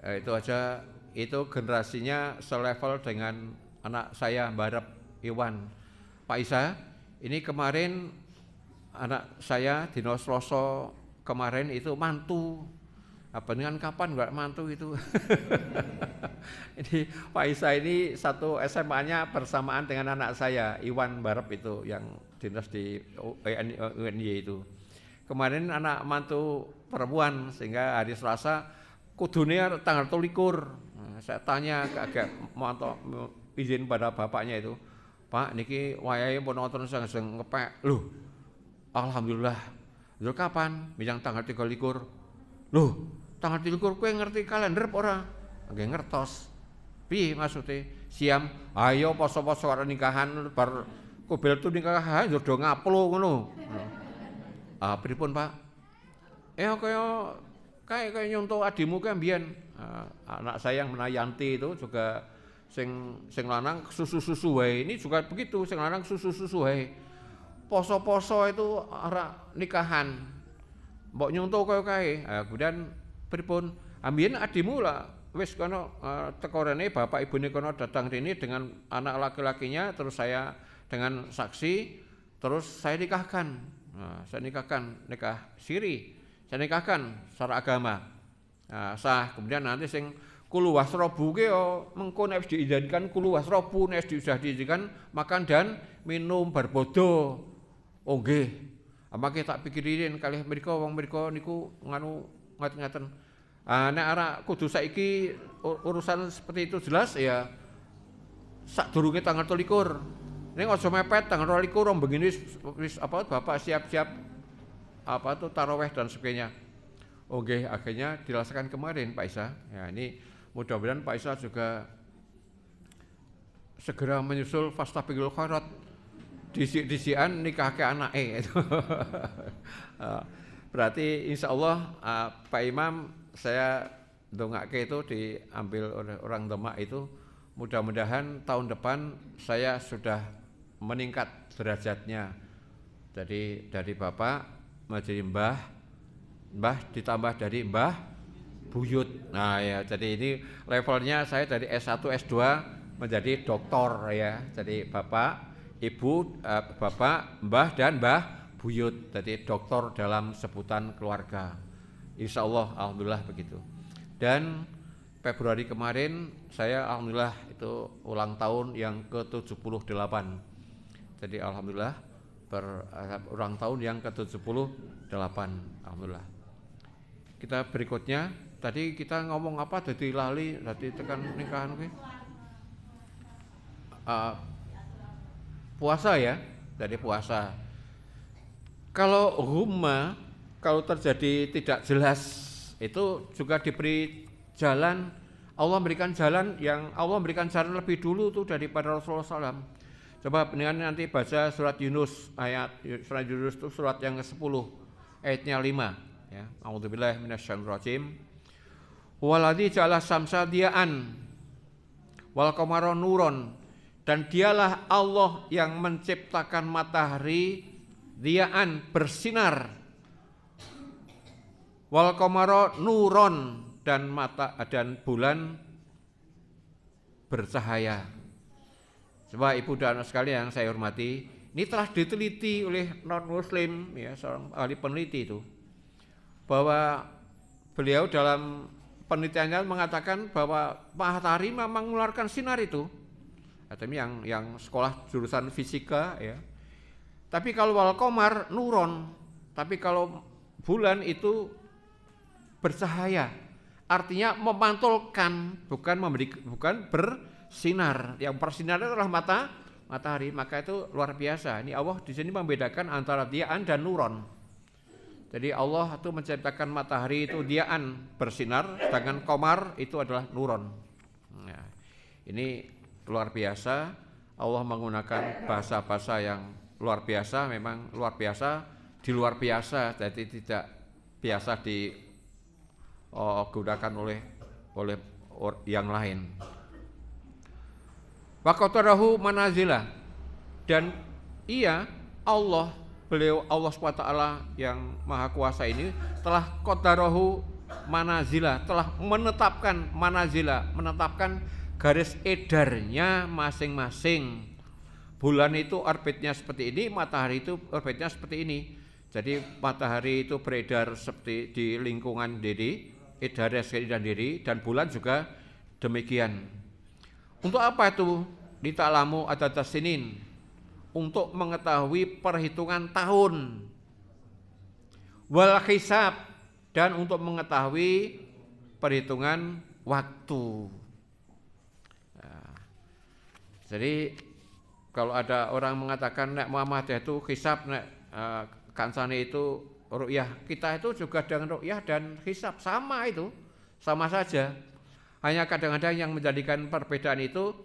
Itu aja, itu generasinya selevel dengan anak saya Barab Iwan. Pak Isa, ini kemarin anak saya dino Selasa kemarin itu mantu. Apa dengan kapan enggak mantu itu? Ini Pak Isa ini satu SMA-nya bersamaan dengan anak saya Iwan Barab itu yang dinas di UNY itu. Kemarin anak mantu perempuan, sehingga hari Selasa kudune tanggal 23. Saya tanya agak mau izin pada bapaknya itu, Pak niki wayahe pun wonten sing ngepek. Loh, alhamdulillah. Lho kapan? Bijang tanggal 23. Loh, tanggal 23 kowe ngerti kalender apa ora? Nggih ngertos. Piye maksude? Siam, ayo poso-poso karo nikahan bar kubel tu nikahan yo do ngaplo ngono. Pripun Pak? Kayak nyontoh adimu kan mbiyen. Anak saya yang menayanti itu juga sing lanang susu-susu wae. Ini juga begitu, sing lanang susu-susu wae. Poso-poso itu ora nikahan. Mbok nyontoh kaya kae. Kemudian pripun? Mbiyen adimu lah wis kono teko rene bapak ibune kono datang rene dengan anak laki-lakinya, terus saya dengan saksi, terus saya nikahkan. Nah, saya nikahkan, nikah siri. Saya nikahkan secara agama. Nah, sah. Kemudian nanti sing kulu wasrobu ke mengko nek diizinkan kulu wasrobu, nek sudah diizinkan makan dan minum barbodo. Oh nggih. Amake tak pikirin kalih mriko wong mriko niku nganu ngaten-ngaten. Nek arek kudu saiki urusan seperti itu jelas ya sadurunge tanggal 23. Ning aja mepet tanggal 22 rong begini wis apa Bapak siap-siap apa tuh tarawih dan sebagainya. Oke, akhirnya dilaksanakan kemarin Pak Isa. Ya, ini mudah-mudahan Pak Isa juga segera menyusul fastabiqul khairat. Disi-disian nikah ke anake itu. Berarti insya Allah Pak Imam saya dongake itu diambil oleh orang Demak itu. Mudah-mudahan tahun depan saya sudah meningkat derajatnya. Jadi dari Bapak menjadi Mbah ditambah dari Mbah Buyut. Nah ya, jadi ini levelnya saya dari S1, S2 menjadi doktor ya. Jadi Bapak, Ibu, Bapak, Mbah dan Mbah Buyut. Jadi doktor dalam sebutan keluarga. Insya Allah, alhamdulillah begitu. Dan Februari kemarin saya alhamdulillah itu ulang tahun yang ke-78. Jadi alhamdulillah ulang tahun yang ke-78. Alhamdulillah. Kita berikutnya, tadi kita ngomong apa? Jadi lali, tadi tekan nikahan oke. Puasa ya, jadi puasa. Kalau humma, kalau terjadi tidak jelas, itu juga diberi jalan. Allah memberikan jalan lebih dulu tuh daripada Rasulullah SAW. Coba dengan nanti baca surat Yunus surat Yunus itu surat yang ke-10 ayatnya 5 ya. A'udzubillahi minasyaitonir rajim. Waladzi ja'ala syamsa diya'an wal qamara nuron, dan dialah Allah yang menciptakan matahari diya'an bersinar, wal qamara nuron dan bulan bercahaya. Coba ibu dan anak sekalian yang saya hormati, ini telah diteliti oleh non-muslim ya, seorang ahli peneliti itu, bahwa beliau dalam penelitiannya mengatakan bahwa matahari memang mengeluarkan sinar itu. Artinya yang sekolah jurusan fisika ya. Tapi kalau wal qamar nuron, tapi kalau bulan itu bercahaya. Artinya memantulkan, bukan bersinar. Yang bersinar adalah matahari, maka itu luar biasa. Ini Allah di sini membedakan antara diya'an dan nuron. Jadi Allah itu menciptakan matahari itu diya'an bersinar, sedangkan qamar itu adalah nuron. Nah, ini luar biasa. Allah menggunakan bahasa-bahasa yang luar biasa, memang luar biasa, di luar biasa, jadi tidak biasa digunakan oleh yang lain. Wa qatarahu manazila, dan beliau Allah SWT yang maha kuasa ini telah qatarahu manazila, telah menetapkan garis edarnya masing-masing. Bulan itu orbitnya seperti ini, matahari itu orbitnya seperti ini. Jadi matahari itu beredar seperti di lingkungan diri, edarnya sekali dan bulan juga demikian. Untuk apa itu? Lita'lamu adadas sinin, untuk mengetahui perhitungan tahun. Wal hisab, dan untuk mengetahui perhitungan waktu. Nah, jadi kalau ada orang mengatakan nek Muhammadiyah itu hisab, nek kancane itu ru'yah, kita itu juga dengan ru'yah dan hisab sama itu, sama saja. Hanya kadang-kadang yang menjadikan perbedaan itu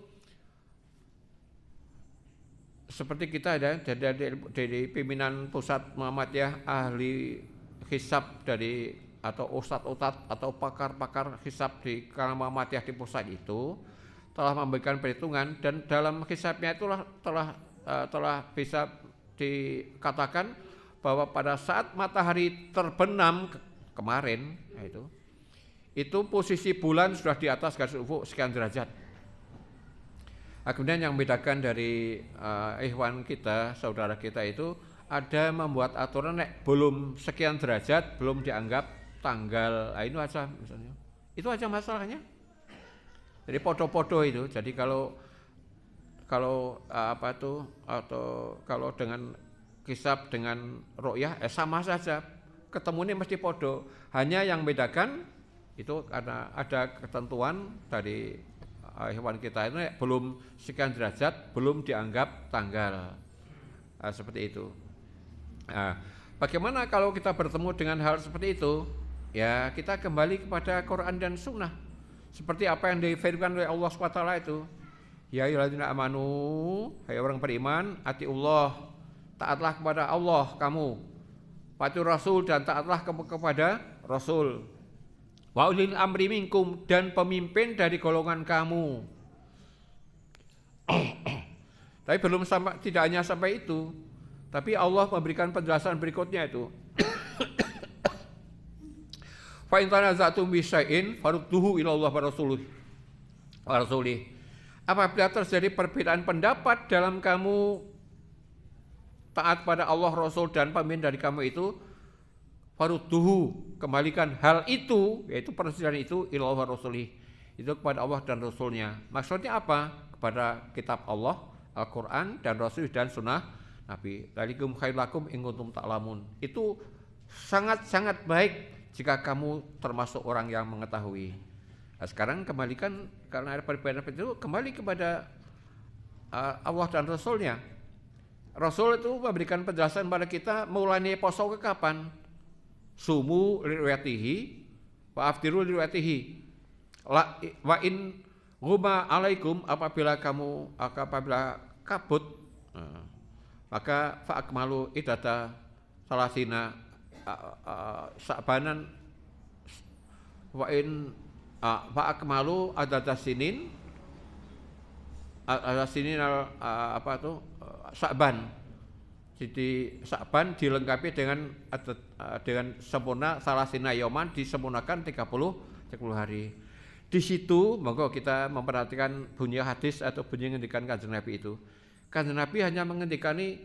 seperti kita ada dari pimpinan pusat Muhammadiyah, ahli hisab dari atau ustadz atau pakar-pakar hisab di kalangan Muhammadiyah di pusat itu telah memberikan perhitungan, dan dalam hisabnya itulah telah bisa dikatakan bahwa pada saat matahari terbenam kemarin itu posisi bulan sudah di atas garis ufuk sekian derajat. Kemudian yang membedakan dari ikhwan kita, saudara kita itu ada membuat aturan belum sekian derajat belum dianggap tanggal. Nah, itu aja misalnya. Itu aja masalahnya. Jadi podo-podo itu. Jadi kalau apa tuh atau kalau dengan kisab dengan ru'yah sama saja. Ketemunya mesti podo. Hanya yang membedakan itu karena ada ketentuan dari hewan kita itu belum sekian derajat belum dianggap tanggal. Seperti itu. Nah, bagaimana kalau kita bertemu dengan hal seperti itu? Ya kita kembali kepada Quran dan Sunnah. Seperti apa yang difirmankan oleh Allah SWT itu. Ya ayyuhalladzina amanu, hai orang beriman, atiullah, taatlah kepada Allah kamu. Patuh Rasul dan taatlah kepada Rasul. Wa ulil amri minkum, dan pemimpin dari golongan kamu. Tapi belum sampai, tidak hanya sampai itu. Tapi Allah memberikan penjelasan berikutnya itu. Fa in tanaza'tum bi syai'in farudduhu ila Allah wa rasulih. Apabila terjadi perbedaan pendapat dalam kamu taat pada Allah, Rasul dan pemimpin dari kamu itu, farudduhu, kembalikan hal itu, yaitu perselisihan itu ila Allah wa rasulih, itu kepada Allah dan Rasulnya. Maksudnya apa? Kepada kitab Allah, Al-Quran dan Rasul dan Sunnah Nabi. Dzalikum khairul lakum in kuntum ta'lamun. Itu sangat-sangat baik jika kamu termasuk orang yang mengetahui. Nah, sekarang kembalikan, karena ada perbedaan itu, kembali kepada Allah dan Rasulnya. Rasul itu memberikan penjelasan pada kita mulai poso ke kapan. Sumu liru'yatihi wa aftiru liru'yatihi. Wa in guma alaikum, apabila kabut, maka fa'akmalu idata salasina sa'banan wa in fa'akmalu adata sinin apa itu Sa'ban. Jadi Sa'ban dilengkapi dengan sempurna salasina yoman, disempurnakan 30 hari. Di situ monggo kita memperhatikan bunyi hadis atau bunyi ngendikan Kanjeng Nabi itu. Kanjeng Nabi hanya mengendikani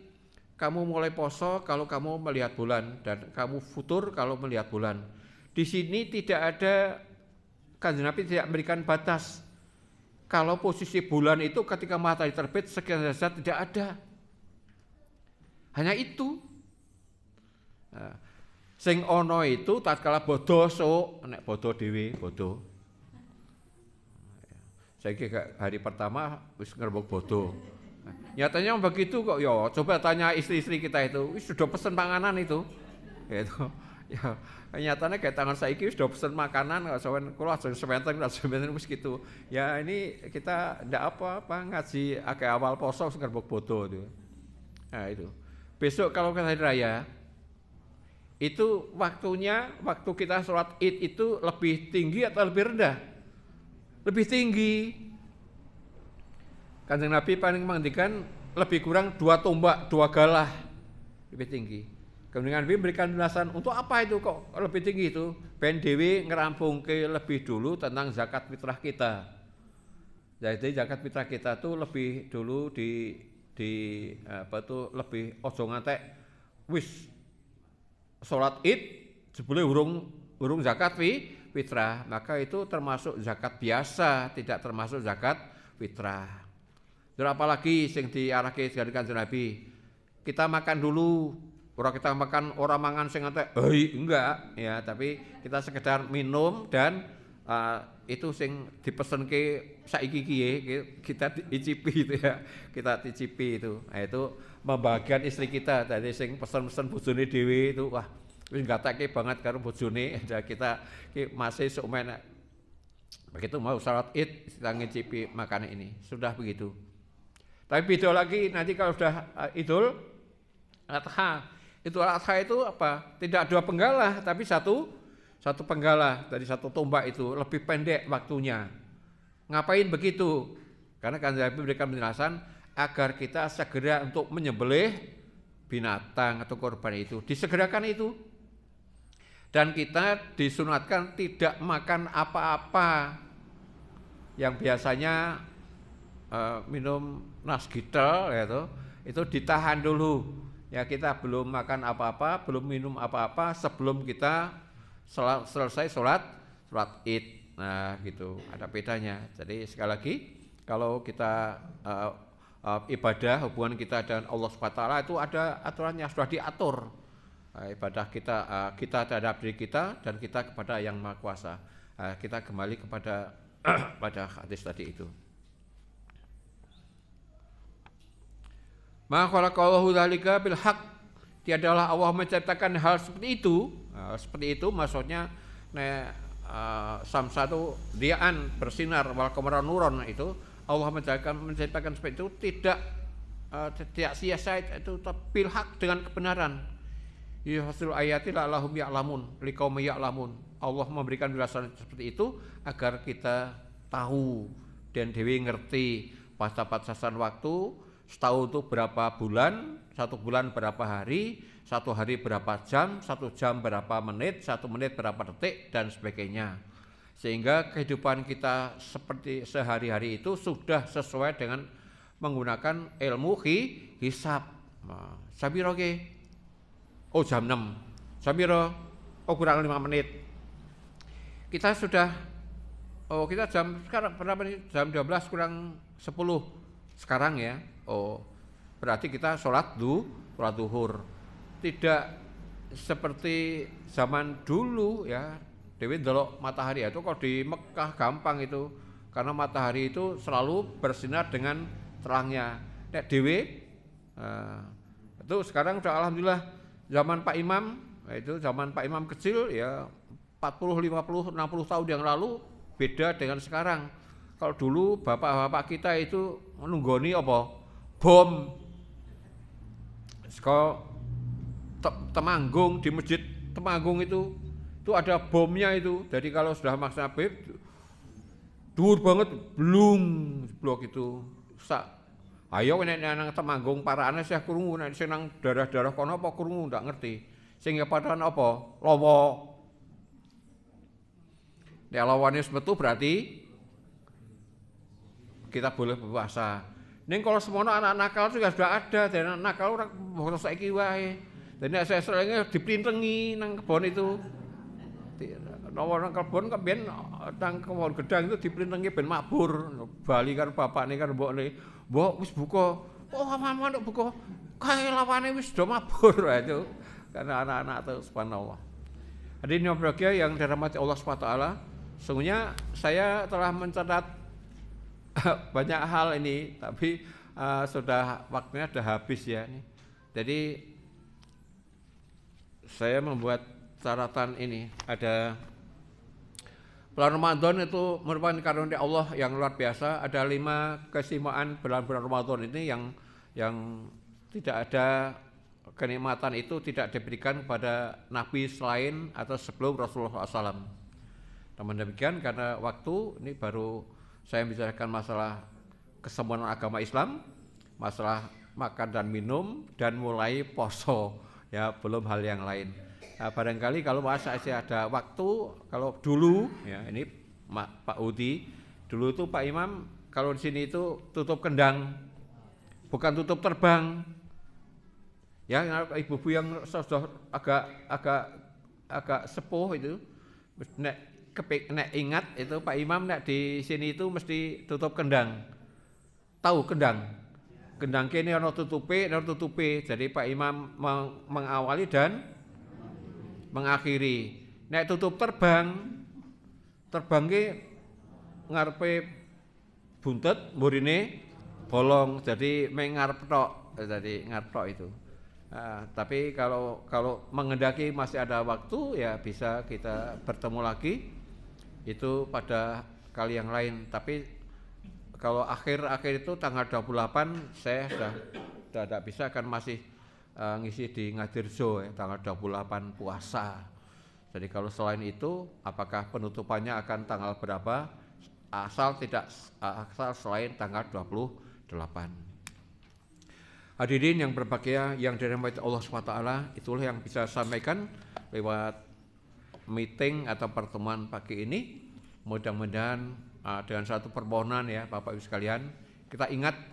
kamu mulai poso kalau kamu melihat bulan dan kamu futur kalau melihat bulan. Di sini tidak ada, Kanjeng Nabi tidak memberikan batas. Kalau posisi bulan itu ketika matahari terbit sekian derajat, tidak ada. Hanya itu. Nah, sing ono itu tatkala bodoh sok, nek bodoh dhewe, bodoh. Saiki hari pertama wis ngerbok bodoh. Nyatanya begitu kok ya. Coba tanya istri-istri kita itu, wis sudah pesen panganan itu. Gitu. Ya, nyatanya kayak tangan saiki sudah pesen makanan kok sawen kula aja sementen wis gitu. Ya ini kita ndak apa-apa ngaji akeh awal poso sing ngerbok bodoh itu. Nah itu. Besok kalau hari raya itu waktunya, waktu kita sholat Id itu lebih tinggi atau lebih rendah? Lebih tinggi. Kanjeng Nabi paling menghentikan lebih kurang 2 tombak, 2 galah, lebih tinggi. Kemudian Nabi memberikan penjelasan untuk apa itu kok lebih tinggi itu. Ben dewi ngerampungke lebih dulu tentang zakat fitrah kita. Jadi zakat fitrah kita tuh lebih dulu di apa tuh lebih ojo ngantek wis sholat Id jebule urung zakat fitrah, maka itu termasuk zakat biasa, tidak termasuk zakat fitrah. Dan apalagi sing diarahke dari Kanjeng Nabi, kita makan dulu, kita makan orang mangan sing ngantek enggak ya, tapi kita sekedar minum dan itu sing dipesenke saiki kiye kita icipi itu ya, kita cicipi itu. Nah, itu membagian istri kita dari sing pesen-pesen bojone dhewe itu wah wis gatake banget karo bojone, kita masih sok men begitu mau salat Id kita ngicipi makanan ini, sudah begitu. Tapi beda lagi nanti kalau sudah Idul Adha. Idul Adha itu apa? Tidak 2 penggalah tapi satu penggalah dari 1 tombak itu, lebih pendek waktunya. Ngapain begitu? Karena Kanjeng Nabi memberikan penjelasan agar kita segera untuk menyembelih binatang atau korban itu. Disegerakan itu. Dan kita disunatkan tidak makan apa-apa yang biasanya minum nasgitel itu ditahan dulu. Ya, kita belum makan apa-apa, belum minum apa-apa sebelum kita selesai sholat Id. Nah, gitu, ada bedanya. Jadi sekali lagi, kalau kita ibadah, hubungan kita dengan Allah SWT itu ada aturannya, sudah diatur. Ibadah kita terhadap diri kita dan kita kepada Yang Maha Kuasa. Kita kembali kepada pada hadis tadi itu. Ma khalaqallahu dzalika bil haqq, tiadalah Allah menciptakan hal seperti itu. Seperti itu maksudnya samsa itu diaan bersinar, wal qamara nuron, itu Allah menciptakan seperti itu tidak sia-sia, itu bil haqq, dengan kebenaran. Yufasil ayati la'allahum ya'lamun liqaumin ya'lamun. Allah memberikan penjelasan seperti itu agar kita tahu dan dewi ngerti batasan waktu. Setahun itu berapa bulan, 1 bulan berapa hari, 1 hari berapa jam, 1 jam berapa menit, 1 menit berapa detik, dan sebagainya. Sehingga kehidupan kita seperti sehari-hari itu sudah sesuai dengan menggunakan ilmu hisab. Sabiro ke? Oh, jam 6. Sabiro? Oh, kurang 5 menit. Kita sudah, kita jam sekarang berapa nih? Jam 12 kurang 10 sekarang ya. Oh, berarti kita sholat duhur. Tidak seperti zaman dulu ya. Dewi ndelok matahari itu kalau di Mekah gampang itu, karena matahari itu selalu bersinar dengan terangnya. Nek Dewi itu sekarang udah alhamdulillah, zaman Pak Imam, itu zaman Pak Imam kecil ya 40, 50, 60 tahun yang lalu beda dengan sekarang. Kalau dulu bapak-bapak kita itu menunggoni apa? Bom. Kalau Temanggung, di masjid Temanggung itu ada bomnya itu. Jadi kalau sudah maksa beb, dur banget, belum blok itu. Ayo nek nang Temanggung parane saya krungu, nek senang darah-darah kono apa krungu ndak ngerti. Sing padahal apa? Lawa. Nek lawane wis metu berarti kita boleh berpuasa. Ning kalau semono anak nakal juga sudah ada, dan anak nakal orang boros saiki wae. Dene saya seringnya diprintengi nang kebon itu. Nang kebon kan ben nang kebon gedang itu diprintengi ben makbur. Bali kan bapakne kan mbokne, "Mbok wis buka." "Oh, aman buka." Kae lawane wis do mabur itu. Karena anak-anak itu subhanallah. Hadirin yang dirahmati Allah SWT, sesungguhnya saya telah mencatat banyak hal ini, tapi sudah waktunya sudah habis ya. Jadi saya membuat catatan ini. Ada bulan Ramadan itu merupakan karunia Allah yang luar biasa. Ada 5 keistimewaan bulan-bulan Ramadan ini yang tidak ada kenikmatan itu tidak diberikan kepada Nabi selain atau sebelum Rasulullah SAW. Namun demikian, karena waktu ini baru saya bicarakan masalah kesempurnaan agama Islam, masalah makan dan minum, dan mulai poso, ya belum hal yang lain. Nah, barangkali kalau masih ada waktu, kalau dulu, ya ini Pak Udi, dulu itu Pak Imam kalau di sini itu tutup kendang, bukan tutup terbang. Ya, ibu-ibu yang sudah agak sepuh itu, nek ingat itu Pak Imam nek di sini itu mesti tutup kendang. Tahu kendang? Kendang kene ana tutupe. Jadi Pak Imam mengawali dan mengakhiri. Nek tutup terbang ki ngarepe buntet, mburine bolong. Jadi mengarep tok. Jadi ngarep tok itu. Tapi kalau mengendaki masih ada waktu, ya bisa kita bertemu lagi itu pada kali yang lain. Tapi kalau akhir itu tanggal 28 saya sudah tidak bisa, kan masih ngisi di Ngadirjo ya, tanggal 28 puasa. Jadi kalau selain itu apakah penutupannya akan tanggal berapa, asal selain tanggal 28. Hadirin yang berbahagia yang dirahmati Allah SWT, itulah yang bisa saya sampaikan lewat meeting atau pertemuan pagi ini. Mudah-mudahan dengan satu permohonan ya Bapak Ibu sekalian,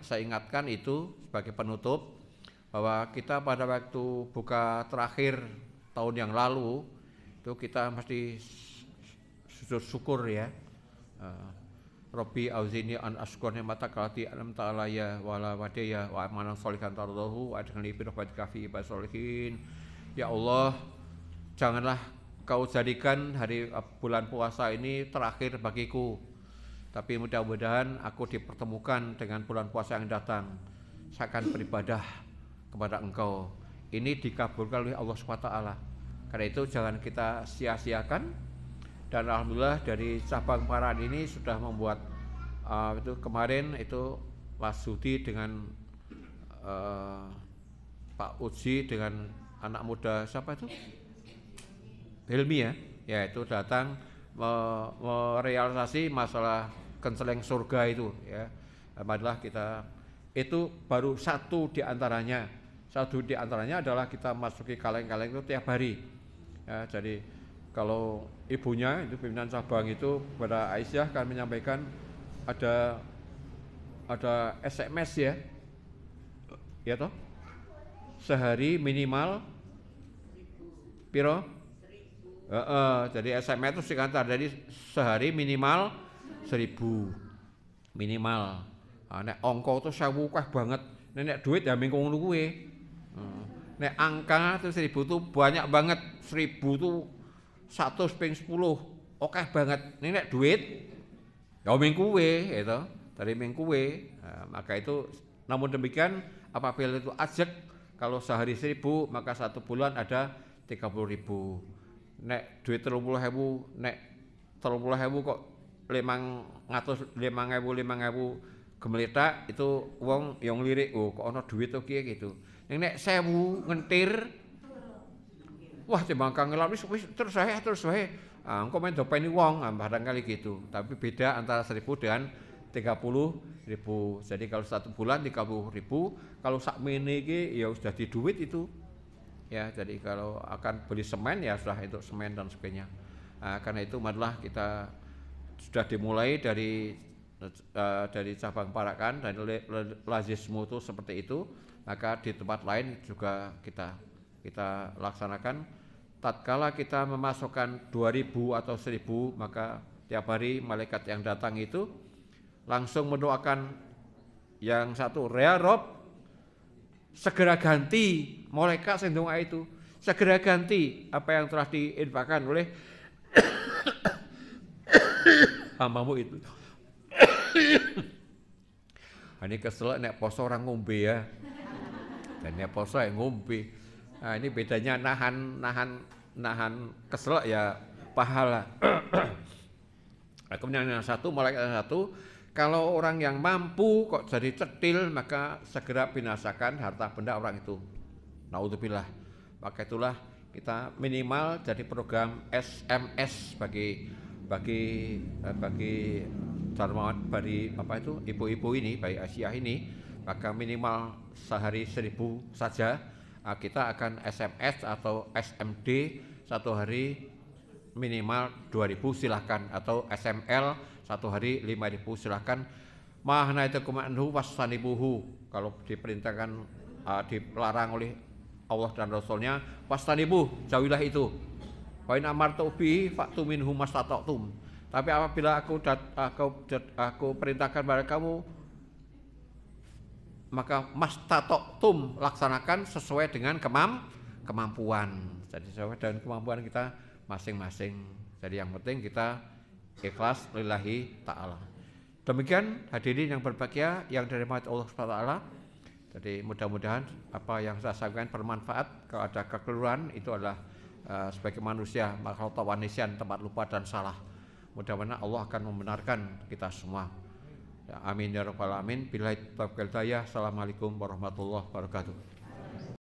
saya ingatkan itu sebagai penutup bahwa kita pada waktu buka terakhir tahun yang lalu itu kita mesti sujud syukur ya. Rabbi auzini an ashkur ni'mataka allati an'amta alayya wa ala walidayya wa amalan sholihan tardahu wa adkhilni fi rahmatika fi ibadika sholihin. Ya Allah, janganlah Kau jadikan bulan puasa ini terakhir bagiku, tapi mudah-mudahan aku dipertemukan dengan bulan puasa yang datang. Saya akan beribadah kepada Engkau. Ini dikabulkan oleh Allah SWT. Karena itu jangan kita sia-siakan. Dan alhamdulillah dari cabang Parakan ini sudah membuat itu kemarin itu Mas Sudi dengan Pak Uji dengan anak muda siapa itu? Hilmi ya itu datang merealisasi masalah konseling surga itu ya. Alhamdulillah kita itu baru satu di antaranya adalah kita masuki kaleng-kaleng itu tiap hari ya. Jadi kalau ibunya itu pimpinan cabang itu kepada Aisyah kan menyampaikan ada SMS ya toh sehari minimal piro? Jadi SMS itu singkatan, jadi sehari minimal 1.000 minimal. Nek angka itu 1.000 kah banget, nek duit ya minggu ngono kuwi. Nek angka itu 1.000 itu banyak banget, 1.000 itu 100 ping 10 oke banget. Nek duit ya minggu kuwi gitu, dari minggu kuwi. Maka itu namun demikian apabila itu ajek kalau sehari 1.000 maka satu bulan ada 30.000. Nek duit 30.000, nek 30.000 kok 500.000 gemeletak itu wong yang lirik kok ana duit to kiye gitu. Nek 1.000 ngentir wah timbang kang ngelap wis terus wae. Engko men dopeni wong barangkali gitu. Tapi beda antara 1.000 dengan 30.000. Jadi kalau satu bulan 30.000, kalau sakmene iki ya sudah di duit itu. Ya, jadi kalau akan beli semen ya sudah itu semen dan sebagainya. Karena itu marilah kita sudah dimulai dari cabang Parakan dan lazismu itu seperti itu, maka di tempat lain juga kita laksanakan. Tatkala kita memasukkan 2.000 atau 1.000, maka tiap hari malaikat yang datang itu langsung mendoakan yang satu, ya Rob, segera ganti malaikat sing ndonga itu, segera ganti apa yang telah diinfakkan oleh hambamu itu. Ini kesel nek poso orang ngombe ya, dan nek poso yang ngombe. Ini bedanya nahan kesel ya pahala. Kemudian yang satu, malaikat yang satu, kalau orang yang mampu kok jadi cetil maka segera binasakan harta benda orang itu. Naudzubillah. Maka itulah kita minimal jadi program SMS bagi darmawan bagi ibu-ibu ini, bagi Asia ini, maka minimal sehari 1.000 saja. Kita akan SMS atau SMD satu hari minimal 2.000 silahkan, atau SML satu hari 5.000 silahkan. Mahna itu kumanhu wastanibuhu, kalau diperintahkan dilarang oleh Allah dan Rasulnya wastanibuh, jauhilah itu. Wa in amartu bi fa'tu minhu mastata'tum. Tapi apabila aku perintahkan pada kamu, maka mastata'tum, laksanakan sesuai dengan kemampuan. Jadi sesuai dengan kemampuan kita masing-masing. Jadi yang penting kita ikhlas lillahi ta'ala. Demikian hadirin yang berbahagia yang dirahmati Allah SWT. Jadi mudah-mudahan apa yang saya sampaikan bermanfaat. Kalau ada kekeliruan itu adalah sebagai manusia makhluk tawanisian, tempat lupa dan salah. Mudah-mudahan Allah akan membenarkan kita semua. Ya, amin ya rabbal alamin. Billahi taufiq wal hidayah. Assalamualaikum warahmatullahi wabarakatuh.